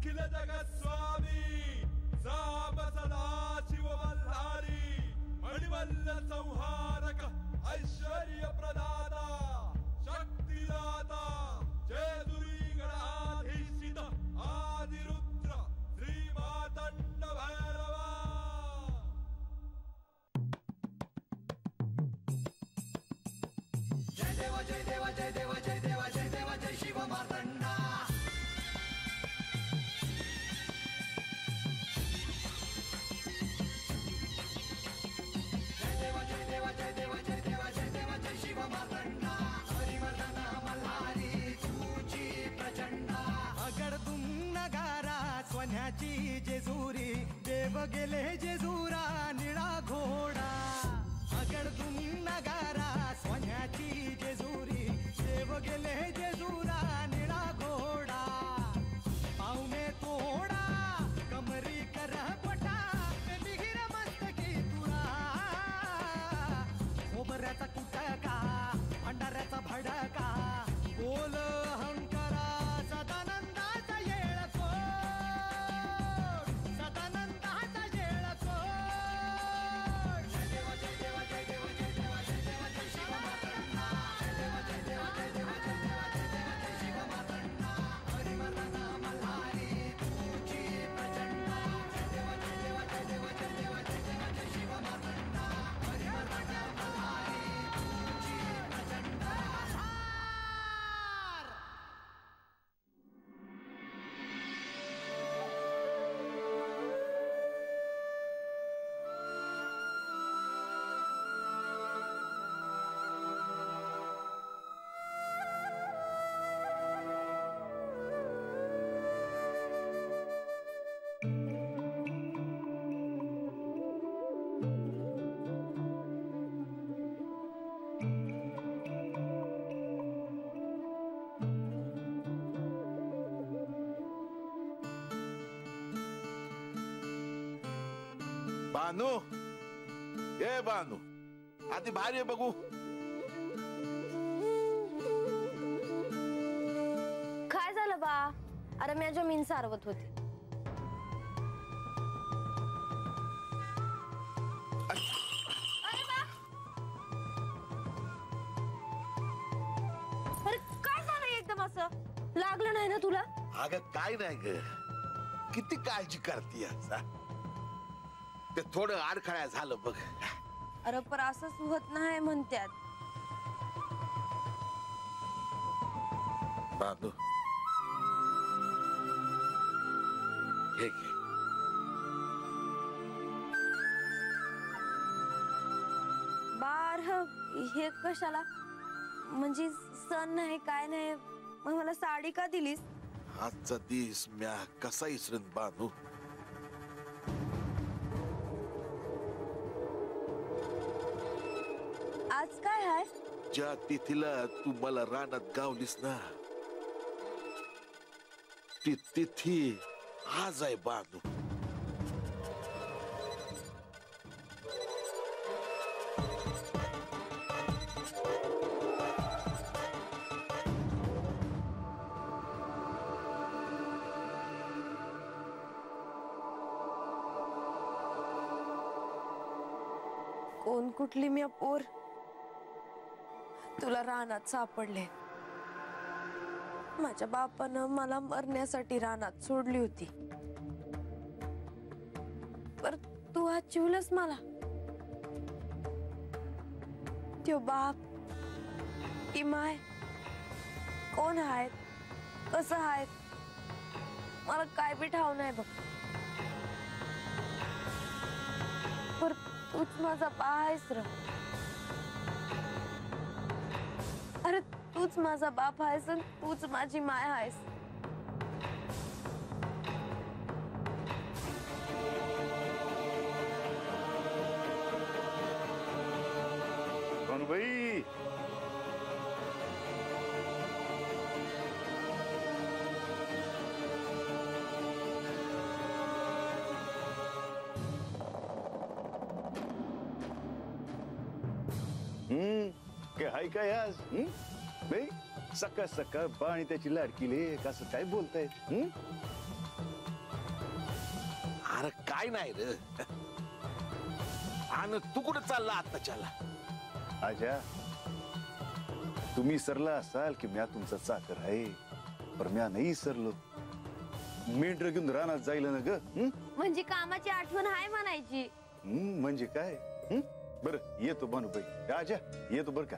अखिल जगस्वामी साम सदा शिव मल्हारी मणिमल्ल संहारक ऐश्वर्य प्रदाता शक्तिदाता जयदुरी गणाधीशित आदिरुद्र श्री मातंड भैरवा। जय देव जय देव जय देव जय देव जय देव जय शिव मातंडा। जय देव जय देव जय देव जय देव जय देव जय शिव मातंडा। हरिवर्धन मल्हारी तुझी प्रचंडा। अगडदुम नगारा सोन्याची जेजुरी देव गेले जेजुरा निळा घोडा। अगडदुम नगारा सोन्याची जेजुरी देव गेले जेजुरा निळा घोडा। पाव में तोडा कमरी कर पटा मिहिर मस्तकी तुरा। खोबऱ्याचा कुटका भंडाऱ्याचा भडका बोल अहंकारा सदानंदाचा येळकोट सदानंदाचा येळकोट। जय देव जय देव जय देव जय देव जय देव जय शिव मातंडा। जय देव जय देव जय देव जय देव जय देव जय शिव मातंडा। हरिवर्धन मल्हारी तुझी प्रचंडा। जय देव जय देव जय देव जय देव जय देव जय शिव मातंडा। हरिवर्धन मल्हारी तुझी प्रचंडा। बानू ये बानू आधी बाहेर ये बघू। काय झालं बा? अरे मी जमीन सारवत होती। अरे बा, अरे काय झालं एकदम असं? लागलं नाही ना तुला? अगं काय नाही ग, किती काळजी करतीयस हा? ते थोडं आडखळ्या झालं बघ। अरे पर असंच होत नाही म्हणतात। बानू हे घे। बार हे कशाला? म्हणजे सण नाही काय नाही, मग मला साडी का दिलीस? आजचा दिवस म्या कसा इसरून बानू? आज काय आहे? ज्या तिथीला तू मला रानात गावलीस ना ती तिथी आज आहे बानू। कोण कुठली मी पोर तुला रानात सापडले? माझ्या बापानं मला मरण्यासाठी रानात सोडली होती, पर तू वाचवलंस मला। त्यो बाप ती माय कोण आहेत कसं आहेत मला काय बी ठाव नाही बघ, पर तूच माझा बा आहेस र। अरे तूच माझा बाप आहेस आणि तूच माझी माय आहेस। कोण बाई? काय हाय काय आज? बाई सकाळ सकाळ बाणी त्याची लाडकीले कसं काय बोलताय? अरे काय नाही रे. आणि तू कुठं चालला आत्ताच्याला? आजा, तुम्ही सरला असाल की म्या तुमचा चाकर आहे, पर म्या नाही सरलो. मेंढर घेऊन रानात जाईल ना ग. म्हणजे कामाची आठवण आहे म्हणायची. म्हणजे काय? बरं येतो भानुबाई. आजा येतो बर का.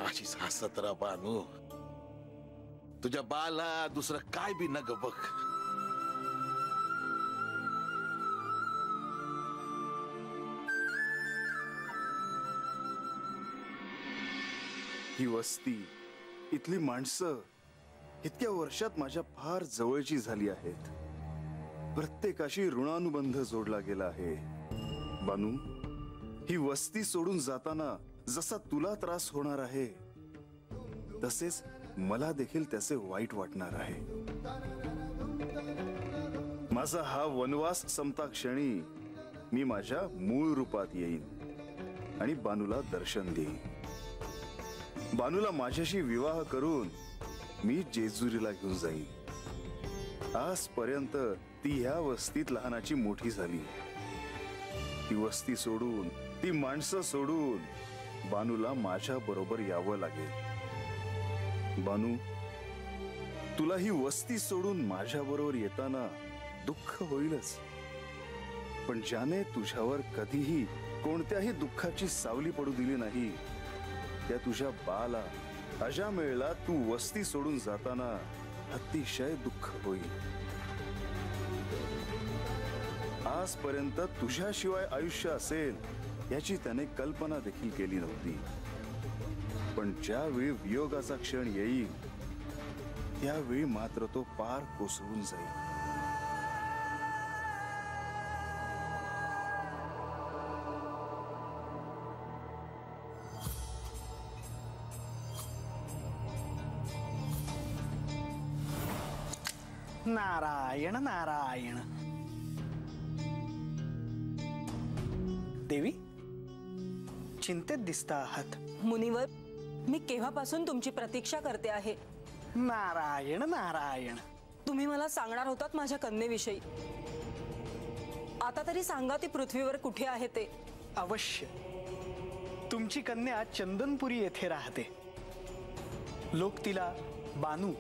अशीच हसत राहा बानू. तुझ्या बाला दुसरं काय बी नग बघ. ही वस्ती, इथली माणसं इतक्या वर्षात माझ्या फार जवळची झाली आहेत. प्रत्येकाशी ऋणानुबंध जोडला गेला आहे. बानू, ही वस्ती सोडून जाताना जसा तुला त्रास होणार आहे, तसेच मला देखील त्याचे वाईट वाटणार आहे. माझा हा वनवास संपता क्षणी मी माझ्या मूळ रूपात येईन आणि बानूला दर्शन देईन. बानूला माझ्याशी विवाह करून मी जेजुरीला घेऊन जाईन. आजपर्यंत ती ह्या वस्तीत लहानाची मोठी झाली. ती वस्ती सोडून, ती माणसं सोडून बानूला माझ्या बरोबर यावं लागेल. बानू, तुला ही वस्ती सोडून माझ्या बरोबर येताना दुःख होईलच, पण ज्याने तुझ्यावर कधीही कोणत्याही दुःखाची सावली पडू दिली नाही, त्या तुझ्या बाला अजामेळला तू वस्ती सोडून जाताना अतिशय दुःख होईल. आजपर्यंत तुझ्याशिवाय आयुष्य असेल याची त्याने कल्पना देखील केली नव्हती. पण ज्यावेळी वियोगाचा क्षण येईल, त्यावेळी मात्र तो पार कोसळून जाईल. नारायण नारायण. देवी, चिंतेत दिसता आहात. मुनिवर, मी केव्हापासून तुमची प्रतीक्षा करते आहे. नारायण नारायण. तुम्ही मला सांगणार होतात माझ्या कन्येविषयी. आता तरी सांगा, ती पृथ्वीवर कुठे आहे ते. अवश्य. तुमची कन्या चंदनपुरी येथे राहते. लोक तिला बानू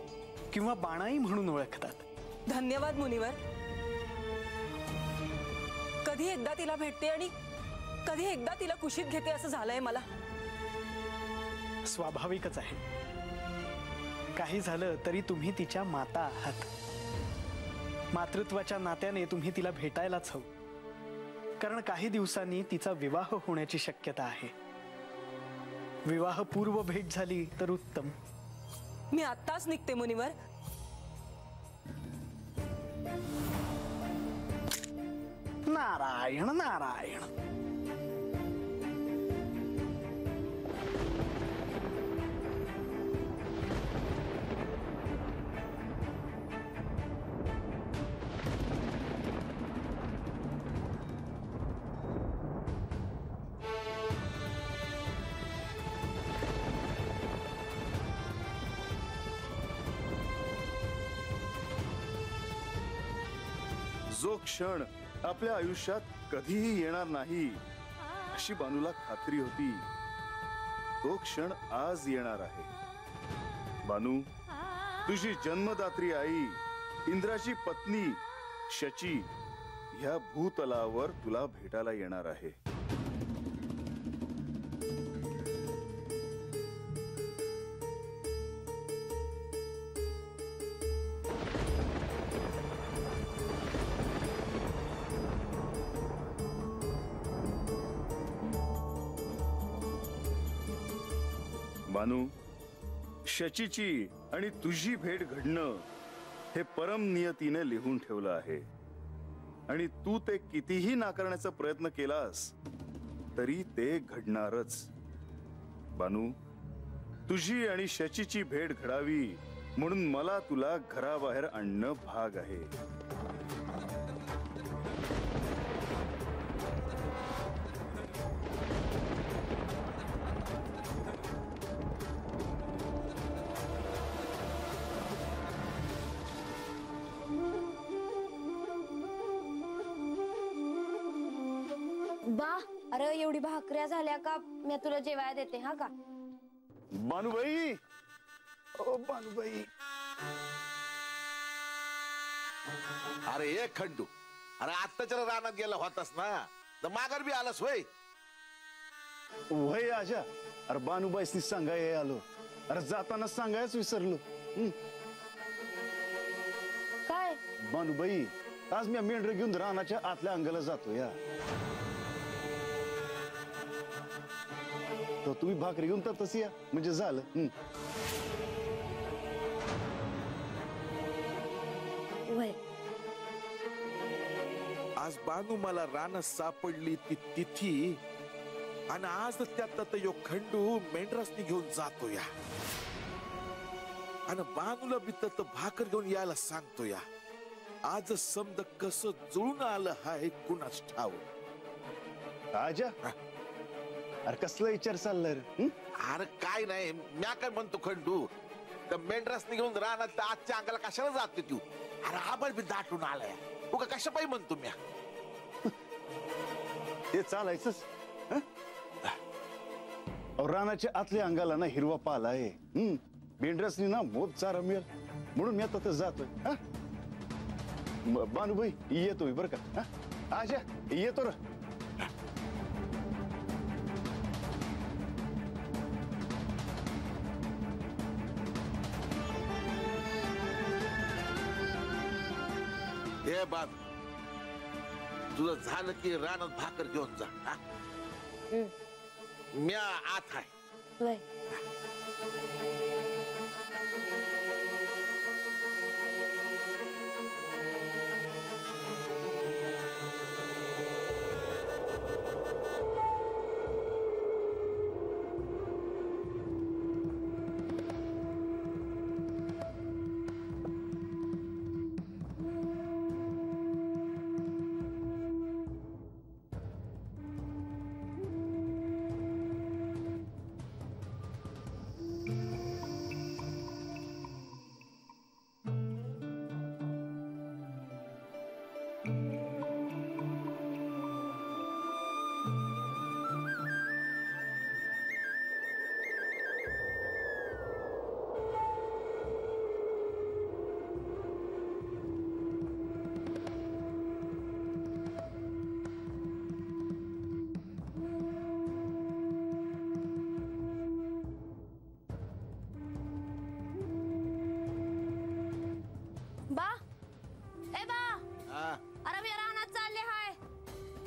किंवा बाणाई म्हणून ओळखतात. धन्यवाद मुनिवर. कधी एकदा तिला भेटते आणि कधी एकदा तिला कुशीत घेते असं झालंय मला. स्वाभाविकच आहे. काही झालं तरी तुम्ही तिच्या माता आहात. मातृत्वाच्या नात्याने तुम्ही तिला भेटायलाच हवं, कारण काही दिवसांनी तिचा विवाह होण्याची शक्यता आहे. विवाहपूर्व भेट झाली तर उत्तम. मी आत्ताच निघते मुनिवर. नारायण नारायण. जो क्षण आपल्या आयुष्यात कधीही येणार नाही अशी बानूला खात्री होती, तो क्षण आज येणार आहे. बानू, तुझी जन्मदात्री आई, इंद्राची पत्नी शची ह्या भूतलावर तुला भेटायला येणार आहे. बानू, शचीची आणि तुझी भेट घडणं हे परम नियतीने लिहून ठेवलं आहे, आणि तू ते कितीही नाकारण्याचा प्रयत्न केलास तरी ते घडणारच. बानू, तुझी आणि शचीची भेट घडावी म्हणून मला तुला घराबाहेर आणणं भाग आहे. बा अरे एवढी भाकऱ्या झाल्या का मी तुला जेवायला देते हा का. बानूबाई, ओ बानूबाई. अरे एक खंडू, अरे आत्ताच्या रानात गेला होतास ना, तर माघार बी आलास होय. वय आजा, अरे बानूबाईसनी सांगाय आलो. अरे जाताना सांगायच विसरलो. काय बानूबाई, आज मी मेंढर घेऊन रानाच्या आतल्या अंगाला जातो या. तो तुम्ही भाकरी घेऊन तर तशी या म्हणजे झालं. वय आज बानू मला रानात सापडली ती तिथी, आणि आज त्यात यो खंडू मेंढरासनी घेऊन जातो या, आणि बानूला बी तर भाकर घेऊन यायला सांगतो या. आज समद कसं जुळून आलं हाय कुणाच ठाव. आजा, अरे कसला विचार चाललाय रे? अरे काय नाही, म्या काय म्हणतो खंडू, तर मेंढरासनी घेऊन रानात आजच्या अंगाला कशाला जातो तू? अरे आबळ बी दाटून आलाय, उगा कशा पाहिजे म्हणतो म्या. ते चालायचंच. रानाच्या आतल्या अंगाला ना हिरवा पाला आहे. मेंढरासनी ना मोब चारा मिळेल म्हणून मी आता जातोय. बानूबाई येतोय बर का. आजा येतो र. हे बाब, तुझं झालं की रानात भाकर घेऊन जा. म्या आत आहे. वय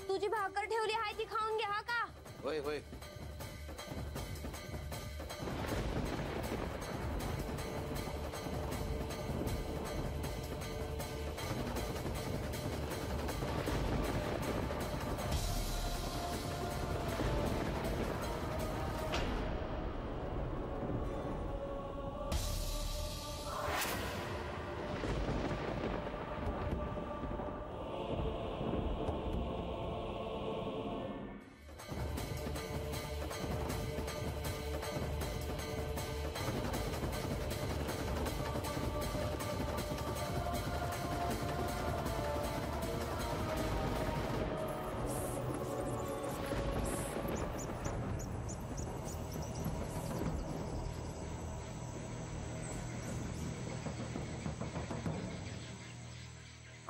तुझी भाकर ठेवली आहे ती खाऊन घ्या का. होय होय.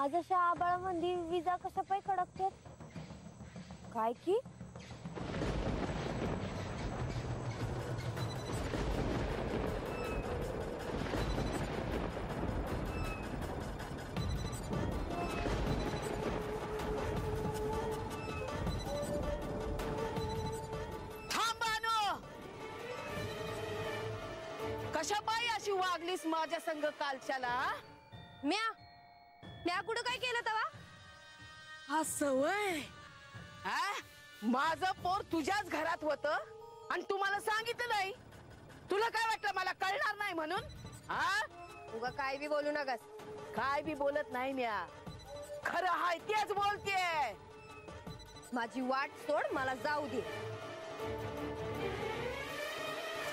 आज अशा आबाळामध्ये विजा कशा पाय कडकतात काय की. कशा पायी अशी वागलीस माझ्या संग कालच्याला. म्या कुठं काय केलं तवा. असं वय. माझं पोर तुझ्याच घरात होत आणि तू मला सांगितलं नाही. तुला काय वाटलं मला कळणार नाही म्हणून. उगा काय बी बोलू नकास. काय बी बोलत नाही म्या, खरं हाय तेच बोलते. माझी वाट सोड, मला जाऊ दे.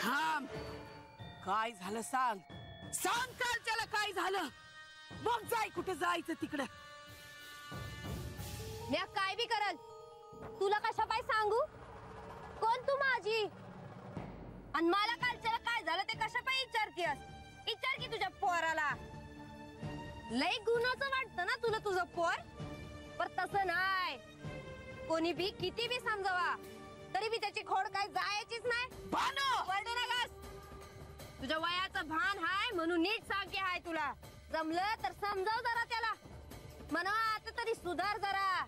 थांब, काय झालं सांग. सांग कालच्याला काय झालं. मग जाय कुठे जायचं तिकडं. म्या काय बी करल तुला कशा पाय सांगू? कोण तू माझी? आणि मला कालच्याला काय झालं ते कशा पाय विचारतेस? विचार की तुझ्या पोराला. लय गुणाचं वाटतं ना तुला तुझं पोर, पर तसं नाही. कोणी बी किती बी समजावा तरी बी त्याची खोड काय जायचीच नाही. वरडू नकास. तुझ्या वयाचं भान हाय म्हणून नीट सांगते हाय तुला. जमलं तर समजाव जरा त्याला. म्हणा आता तरी सुधार जरा.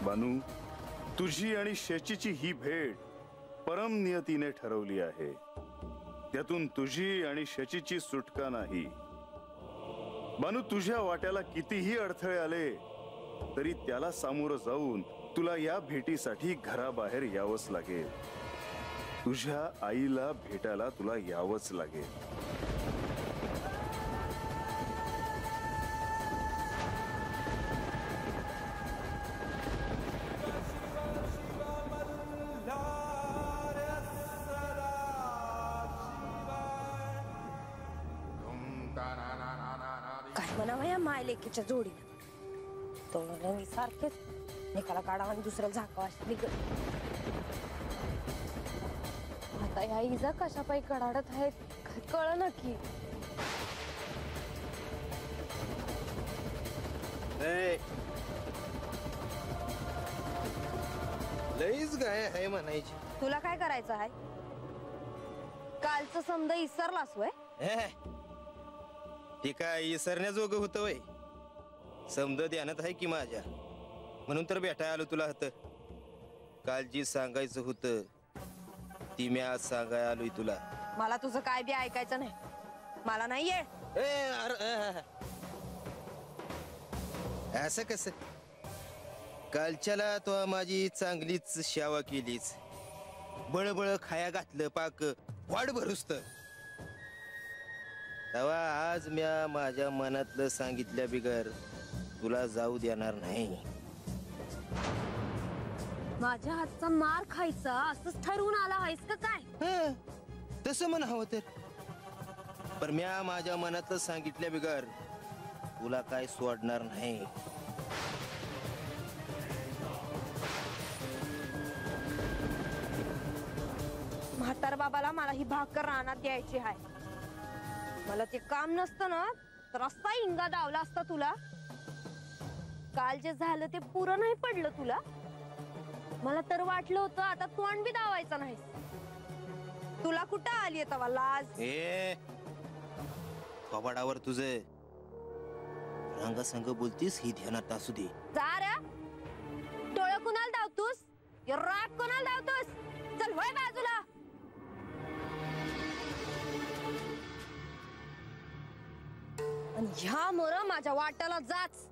बानू, तुझी आणि शेचीची ही भेट परम नियतीने ठरवली आहे. त्यातून तुझी आणि शेचीची सुटका नाही. बानू, तुझ्या वाट्याला कितीही अडथळे आले तरी त्याला सामोरं जाऊन तुला या भेटीसाठी घराबाहेर यावंच लागेल. तुझ्या आईला भेटायला तुला यावंच लागेल. काय म्हणावं या मायलेकीच्या जोडीला. दोघांनी सारखेच एकाला काढावा आणि दुसऱ्याला झाकावा अशी निघत. आता या इजा कशा पायी कडाडत आहेत कळ ना की. लईच गाय आहे म्हणायची. तुला काय करायचं आहे? कालचं समजा इसरलास वय. ती काय इसरण्याजोगं होतं वय. समज ध्यानात आहे की माझ्या, म्हणून तर भेटाय आलो तुला. होत काल जी सांगायचं होतं ती मी आज सांगाय आलोय तुला. मला तुझं काय बी ऐकायचं नाही. मला नाही ये. असं कस? कालच्याला तो माझी चांगलीच सेवा केलीच. बळबळ खाया घातलं पाक वाढ भरुसत. तेव्हा आज म्या माझ्या मनातलं सांगितल्या बिगर तुला जाऊ देणार नाही. माझ्या हातचा मार खायचा असंच ठरवून आला आहेस का काय? तसं म्हण हवं तर. पण म्या माझ्या मनातलं सांगितल्या बिगर तुला काय सोडणार नाही. म्हातार बाबाला मला ही भाकर रानात द्यायची आहे. मला ते काम नसतं ना तर असा इंगा दावला असता तुला. काल जे झालं ते पुरं नाही पडलं तुला. मला तर वाटलं होतं आता तोंड बी दावायचं नाही. तुला कुठं आली तवा लाज? कबाडावर तुझे रंगसंग बोलतीस ही ध्यानात असू दे. जा रे. डोळं कुणाला धावतोस? राग कुणाला धावतोस? चल वय बाजूला. आणि ह्या मोर माझ्या वाट्याला जाच.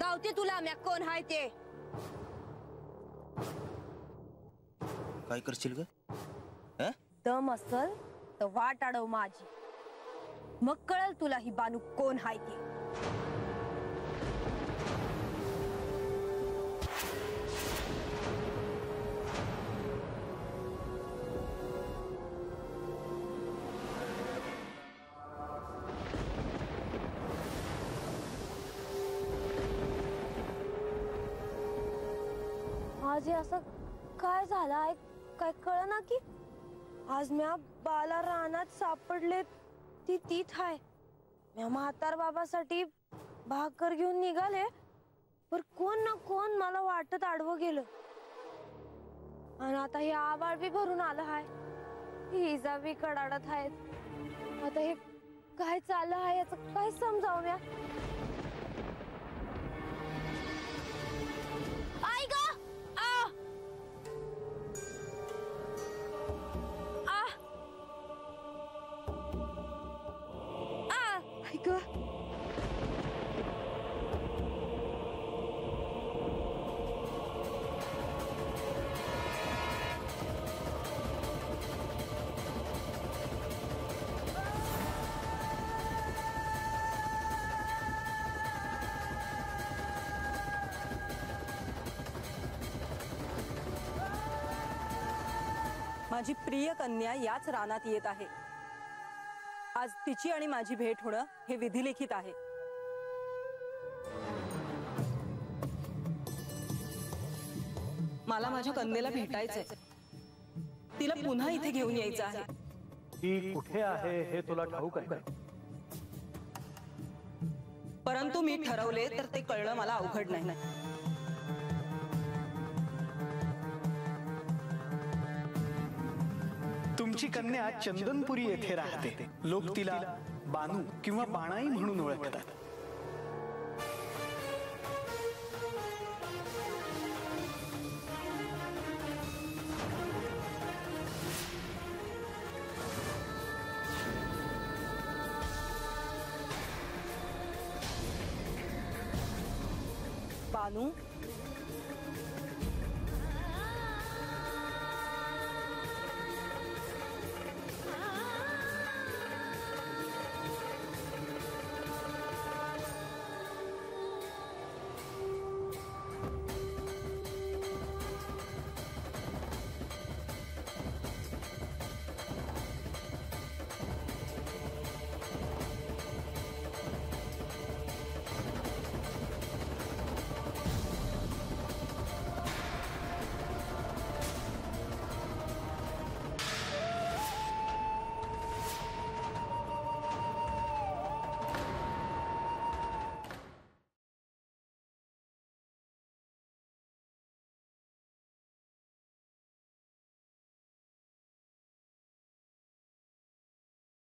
धावते तुला म्या कोण हाय ते. काय करशील ग? दम असल तर वाट अडव माझी. मग कळल तुला ही बानू कोण हाय ते. आज हे असं काय झालं आहे काय कळ ना की. आज म्या बाला रानात सापडले ती तीच हाय. म्या म्हातार बाबासाठी भाकर घेऊन निघाले पर कोण ना कोण मला वाटत आडवं गेलं. आणि आता हे आबाळ बी भरून आलं हाय. हिजा बी कडाडत आहेत. आता हे काय चाललं आहे याचं काय समजावं म्या. आई ग Good. माझी प्रिय कन्या याच रानात येत आहे. आज तिची आणि माझी भेट होणं हे विधिलिखित आहे. मला माझ्या कन्येला भेटायचंय. तिला पुन्हा इथे घेऊन यायचं आहे. ती कुठे आहे हे तुला ठाऊक आहे? परंतु मी ठरवले तर ते कळणं मला अवघड नाही. तुमची कन्या चंदनपुरी येथे राहते. लोक तिला बानू किंवा बाणाई म्हणून ओळखतात. बानू